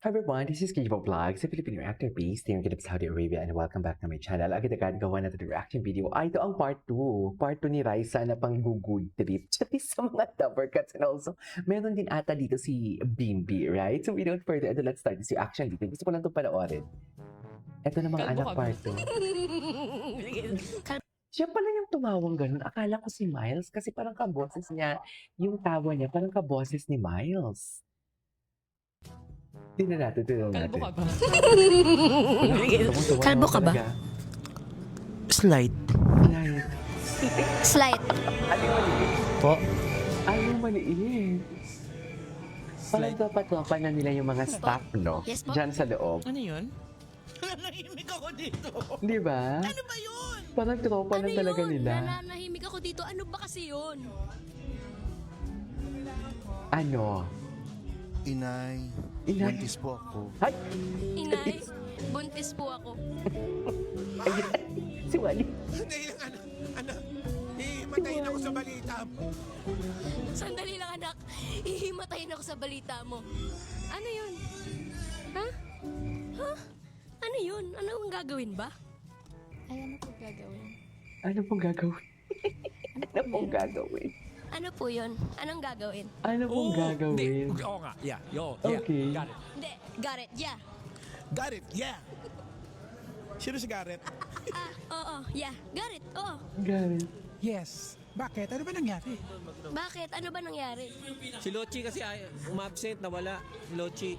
Hi everyone, this is Kivo Vlogs, a Filipino actor based here in Saudi Arabia, and welcome back to my channel. Agad-agad gawa natin ng reaction video. Ito ang part 2. Part 2 ni Raisa na pang good trip. Charis sa mga double cuts, and also, meron din ata dito si Bimbi, right? So without further ado, let's start this reaction video. Gusto ko lang ito panoorin. Ito na mga Kalbo anak ka ba? part 2. Siya pala yung tumawang ganun. Akala ko si Miles kasi parang kaboses niya. Yung tawa niya parang kaboses ni Miles. Tingnan natin. Kalbo ka ba? Kalbo ka ba? Slide. Slide. Po. Ayaw maliit. Parang dapat tropa na nila yung mga staff, no? Yes po. Diyan sa loob. Ano yun? Nanahimik ako dito. Di ba? Ano ba yun? Parang tropa na talaga nila. Nananahimik ako dito. Ano ba kasi yun? Ano? Inay, Inay. buntis po ako. Ay! Inay, buntis po ako. Ay, si Wally. Sandali lang, anak. Himatayin ako sa balita mo. Sandali lang, anak. Ihimatayin ako sa balita mo. Ano yun? Ha? Ha? Ano yun? Ano ang gagawin ba? Ay, ano po gagawin? Ano pong gagawin? Ano pong gagawin? Ano po yun? Anong gagawin? Ano pong gagawin? Oo nga, yeah. Okay. Got it. Hindi, Garrett, yeah. Got it, yeah. Sino si Garrett? Oo, yeah. Garrett, oo. Garrett. Yes. Bakit? Ano ba nangyari? Bakit? Ano ba nangyari? Si Lochi kasi ay umabsent, nawala. Si Lochi.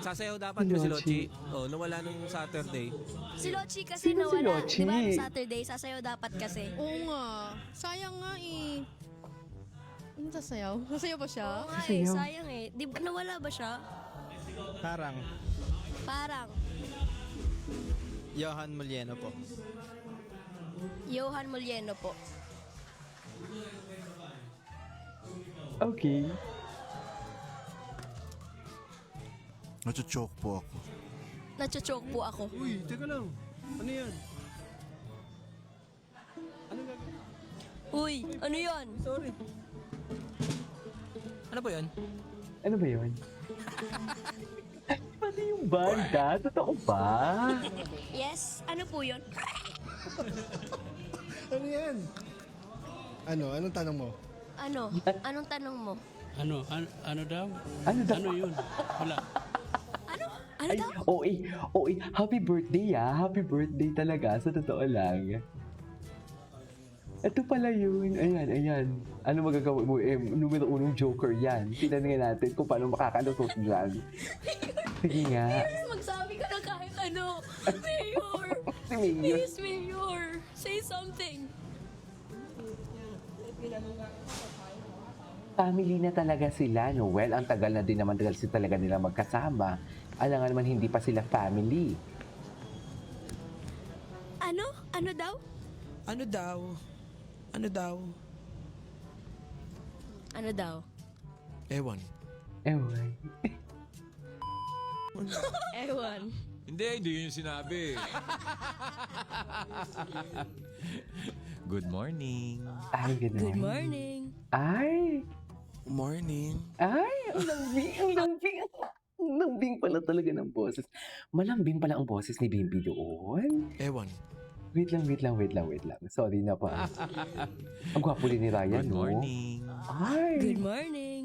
Sasayaw dapat Si si Lochi. Lochi. Oh, nawala nung Saturday. Si Lochi kasi Sino si nawala. Lochi? Di ba nung Saturday, sasayaw dapat kasi. Oo nga. Sayang nga eh. Ano sasayaw? Sasayaw ba siya? Oo nga eh, Sasayaw. sayang eh. Di ba nawala ba siya? Parang Parang. Johan Molieno po. Johan Molieno po. Okay. Nachochoke po ako. Nachochoke po ako. Uy, teka lang. Ano yan? Uy, ano yan? Sorry. Ano ba yan? Ano ba yun? Pati yung banda? Totoo ba? Yes, ano po yun? Ano yan? Anong tanong mo? Ano? Anong tanong mo? Ano daw? Ano daw? Ano yun? Wala. Ano? Ano Ay, daw? OA. Happy birthday Happy birthday talaga. Sa totoo lang. Ito pala yun. Ayan. Ano magagawa mo? Numero 1 joker yan. Tingnan nga natin kung paano makakalusot dyan. Sige nga. Magsabi ka na kahit ano. Mayor! Si Mayor. Please, Mayor! Say something! Family na talaga sila, no? Well, ang tagal na din naman talaga nila magkasama. Alam nga naman, hindi pa sila family. Ano? Ano daw? Ano daw? Ano daw? Ano daw? Ewan. Ewan. Ewan. Hindi yun yung sinabi. Good morning. Ay, ganun. Good morning. Ay! Morning. Ay! Ang lambing! Ang lambing! Ang lambing pala talaga ng boses. Malambing pala ang boses ni Bimbi doon. Ewan. Wait lang. Sorry na pa. Ang gwapo din ni Ryan, Good no? morning. Ay! Good morning.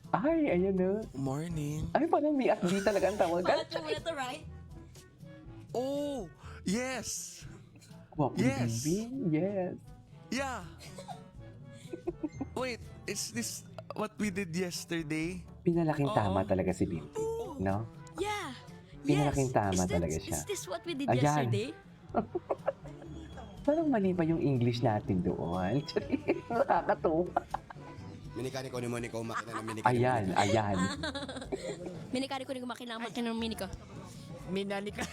Ay, ayan na. Morning. Ay, parang me at B talaga ang tawagan. Bakit mo ito, right? Oh! Yes! Gwapo ni Yes. Bimbi. Yes. Yeah! Wait, is this what we did yesterday? Pinalaking tama talaga si Bimbi. No? Yeah. Pinalaking tama Is that- talaga siya. Is this what we did Ayan. yesterday? Parang mali pa yung English natin doon. Nakakatuwa. Minikani ko ni Monica makina ng minikani. Ayan. Minikari ko rin makina ng mini ko. Minani ka.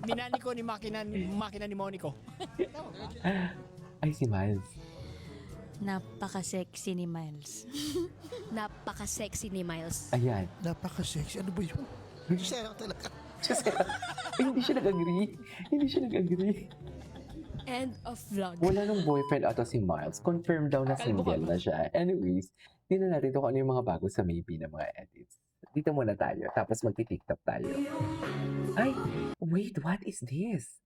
Minani ko ni makina ni Monico. Ay, si Miles. Napaka-sexy ni Miles. Napaka-sexy ni Miles. Ayan. Napaka-sexy. Ano ba yun? Siya talaga. Ay, hindi siya nag-agree. End of vlog. Wala nung boyfriend ata si Miles. Confirmed daw na Kalbo ka single ba? na siya. Anyways, Tingnan natin kung ano yung mga bago sa maybe na mga edits. Dito muna tayo, tapos magti-TikTok tayo. Ay, wait, what is this?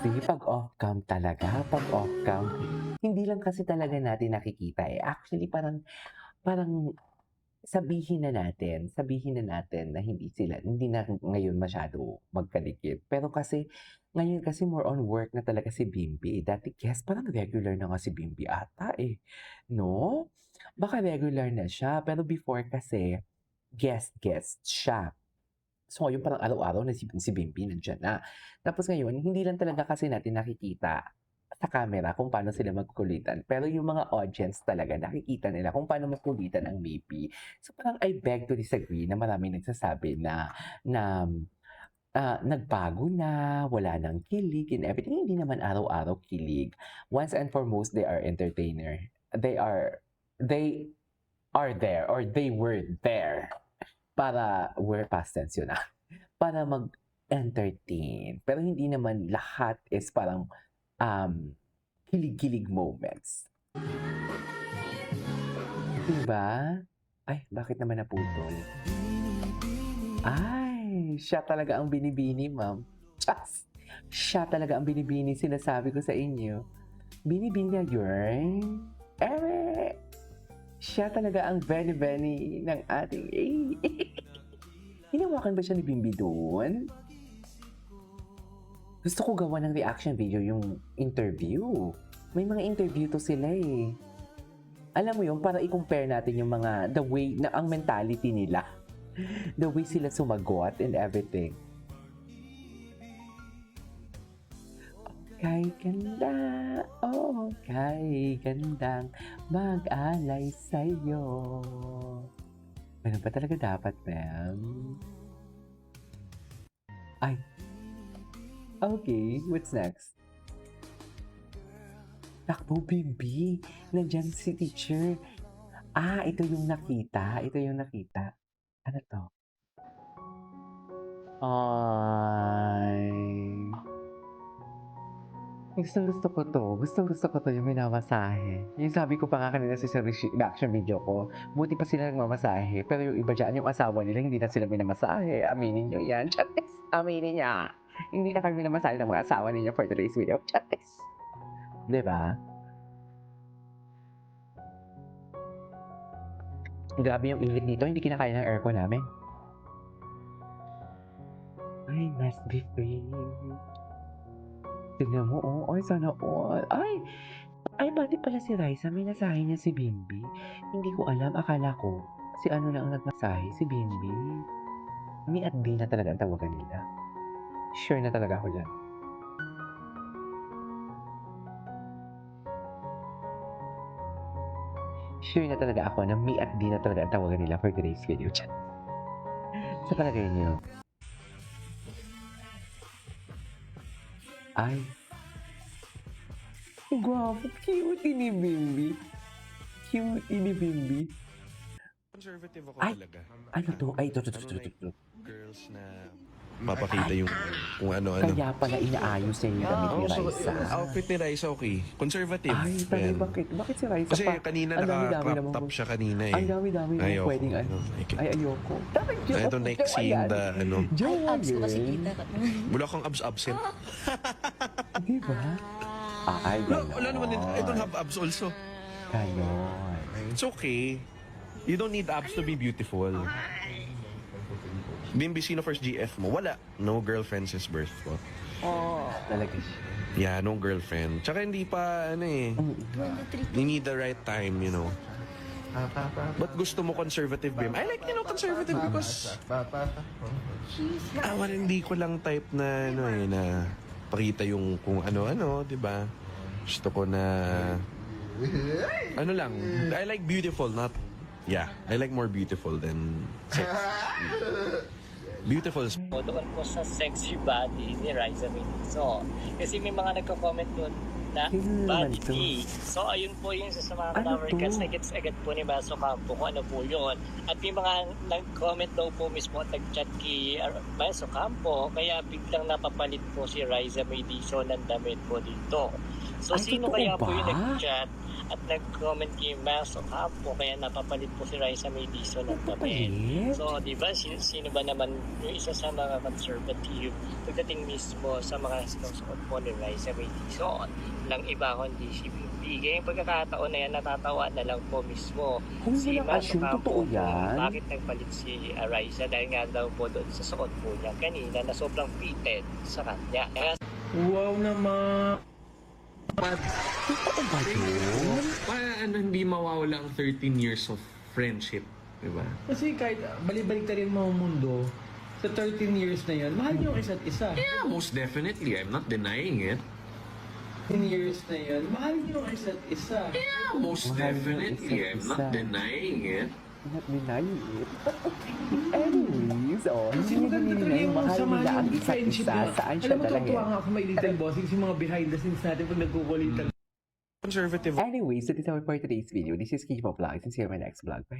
See, pag off-cam talaga, pag off-cam, hindi lang kasi talaga natin nakikita eh. Actually, parang sabihin na natin na hindi na ngayon masyado magkadikit. Pero kasi, ngayon kasi more on work na talaga si Bimbi. Dati guess, parang regular na nga si Bimbi ata eh. No? Baka regular na siya. Pero before kasi, guest siya. So ngayon parang araw-araw na si Bimbi nandiyan na. Tapos ngayon, hindi lang talaga kasi natin nakikita sa camera kung paano sila magkulitan. Pero yung mga audience talaga, nakikita nila kung paano magkulitan ang maybe. So parang I beg to disagree na maraming nagsasabi na nagbago na, wala nang kilig and everything. Hindi naman araw-araw kilig. Once and foremost, they are entertainer. They are there or they were there para, we're past tense yun para mag-entertain. Pero hindi naman lahat is parang kilig-kilig moments. Diba? Ay, bakit naman naputol? Ay, siya talaga ang binibini, ma'am. Just, siya talaga ang binibini, sinasabi ko sa inyo. Binibini na yun. Siya talaga ang Benny ng ating Hinawakan ba siya ni Bimbi doon? Gusto ko gawa ng reaction video yung interview. May mga interview to sila eh. Alam mo yun, para i-compare natin yung mga, the way, na ang mentality nila. The way sila sumagot and everything. Kay ganda, oh, kay gandang mag-alay sa'yo. Ganun ba talaga dapat, ma'am? Ay. Okay, what's next? Takbo, Bimbi. Nandyan si teacher. Ito yung nakita. Ano to? Ay. Gusto ko to. Gusto ko to yung minamasahe. Yung sabi ko pa nga kanina sa reaction video ko, buti pa sila nagmamasahe. Pero yung iba dyan, yung asawa nila, hindi na sila minamasahe. Aminin nyo yan. Chatis, aminin niya. Hindi na kami minamasahe ng mga asawa ninyo for today's video. Chatis. Diba? Grabe yung init nito. Hindi kinakaya ng aircon namin. I must be free. Tignan mo, oh. Ay, sana all. Ay, bakit pala si Raisa? May nasahe niya si Bimbi. Hindi ko alam. Akala ko, si ano lang ang nagmasahe, si Bimbi. Mi at B na talaga ang tawagan nila. Sure na talaga ako dyan. Sure na talaga ako na mi at D na talaga ang tawagan nila for today's video dyan. Sa palagay niyo. Ay. Guwapo. Cute ni Bimbi. Conservative ako Ay, talaga. ano to? Ay, ito. Girls na papakita yung kung ano-ano. Kaya pala inaayos niya yung damit ni So, Raisa. outfit ni Raisa okay. Conservative. Ay, tayo, Yan. bakit si Raisa Kasi pa? kanina Ang dami-dami naka-crop naman top po. siya kanina eh. Ang dami-dami naman Ayoko. pwedeng ano. Ay, ayoko. Ito next scene, the ano. Abs ko kasi kita. Wala kang abs absent. Diba? Ay, Wala, ganon. wala naman. I don't have abs also. Ganon. It's okay. You don't need abs to be beautiful. Bimbi, sino first GF mo? Wala. No girlfriend since birth ko. Talaga siya. Yeah, no girlfriend. Tsaka hindi pa, ano eh. You need the right time, you know. Ba't gusto mo conservative, Bim? I like, conservative because hindi ko lang type na, na pakita yung kung ano-ano, di ba? Gusto ko na, ano lang, I like beautiful, not, I like more beautiful than sex. Beautiful. Doon po sa sexy body ni Raisa Miniso. Kasi may mga nagko-comment doon, na Sino naman to? Buddy. So ayun po yung sa mga Ano Tower to? Cats na gets agad po ni Maso Campo kung ano po yun. At may mga nag-comment daw po mismo at nag-chat kay Maso Campo kaya biglang napapalit po si Riza Maydiso ng damit po dito. So Ay, sino totoo kaya po ba? yung nag-chat at nag-comment kay Maso Campo kaya napapalit po si Riza Maydiso ng damit? Papalit? So, di ba, sino ba naman yung isa sa mga conservative pagdating mismo sa mga sinusuot po ni Riza Maydiso ng iba kundi si Bibi. Kaya yung pagkakataon na yan, natatawa na lang po mismo Kung si walang Maso assume, Campo totoo kung yan. bakit nagpalit si Riza dahil nga daw po doon sa suot po niya kanina na sobrang fitted sa kanya. Kaya Wow naman. Totoo ba yun? Para hindi mawawala ang 13 years of friendship. Diba? Kasi kahit balibalik ta rin mga mundo, sa 13 years na yan, mahal niyo ang isa't isa. Yeah, most definitely. I'm not denying it. 10 years na yan, mahal niyo ang isa't isa. Yeah, most Mahal yung definitely. I'm isa't not isa. denying it. Not denying it. Anyways, Kasi hindi maganda talaga nila yung mahal sama nila ang yung isa't friendship isa. na. Saan siya Alam mo, talaga tuwa nga ako may little bossing, yung mga behind the scenes natin pag nagkukulitan. Conservative Anyways, that is our for today's video. This is Kipo Vlogs and see you in my next vlog. Bye!